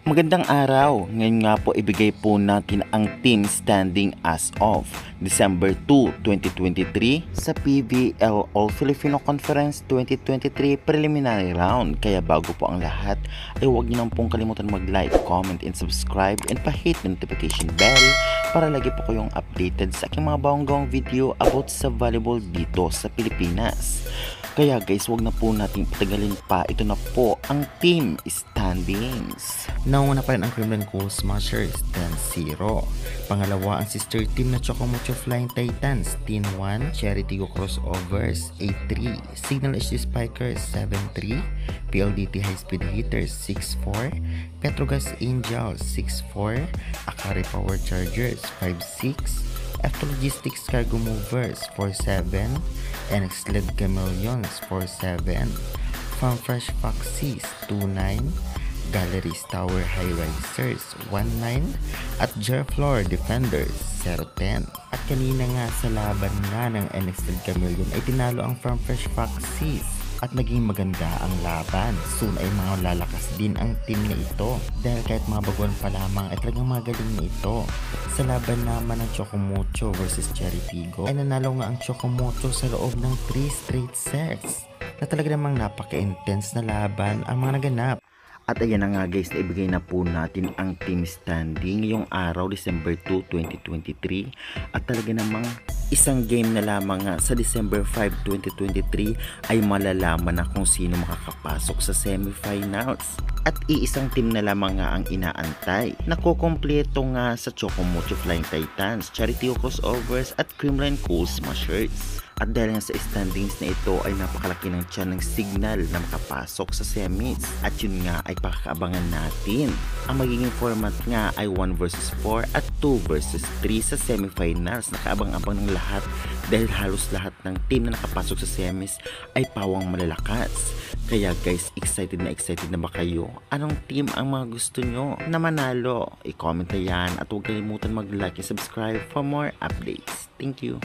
Magandang araw! Ngayon nga po ibigay po natin ang team standing as of December 2, 2023 sa PVL All Filipino Conference 2023 Preliminary Round. Kaya bago po ang lahat ay huwag niyo nang pong kalimutan mag-like, comment, and subscribe and pa-hit notification bell para lagi po kayong updated sa aking mga bawang-gawang video about sa volleyball dito sa Pilipinas. Kaya guys, wag na po natin patagalin pa. Ito na po ang team standings. Nauna pa rin ang Kremlin Cool Smashers 10-0. Pangalawa ang sister team na Chocomucho Flying Titans 10-1. Cherry Tigo Crossovers 8-3. Signal HD Spikers 7-3. PLDT High Speed Hitters 6-4. Petrogas Angels 6-4. Akari Power Chargers 5-6. F Logistics Cargo Movers 4-7, NX LED Chameleons 4-7, Farm Fresh Foxies 2-9, Galleries Tower High Risers 1-9, at Jerflor Defenders 0-10. At kanina nga sa laban nga ng NX LED Chameleon ay tinalo ang Farm Fresh Foxies at naging maganda ang laban. Soon ay mga lalakas din ang team na ito dahil kahit mga baguhan pa lamang ay talagang magaling na ito. Sa laban naman ng Chocomucho versus Cherry Tigo ay nanalo nga ang Chocomucho sa loob ng 3 straight sets na talaga namang napaka-intense na laban ang mga naganap. At ayan na nga guys, naibigay na po natin ang team standing ngayong araw, December 2, 2023. At talaga namang isang game na lamang nga sa December 5, 2023 ay malalaman na kung sino makakapasok sa semifinals. At iisang team na lamang nga ang inaantay. Nakukumpleto nga sa Chocomucho Flying Titans, Cherry Tigo Crossovers at Kremlin Cool Smashers. At dahil nga sa standings na ito ay napakalaki ng tiyan ng signal na makapasok sa semis. At yun nga ay pakakaabangan natin. Ang magiging format nga ay 1 versus 4 at 2 versus 3 sa semifinals. Nakaabang-abang ng lahat dahil halos lahat ng team na nakapasok sa semis ay pawang malalakas. Kaya guys, excited na ba kayo? Anong team ang mga gusto nyo na manalo? I-comment na yan at huwag kalimutan mag-like and subscribe for more updates. Thank you!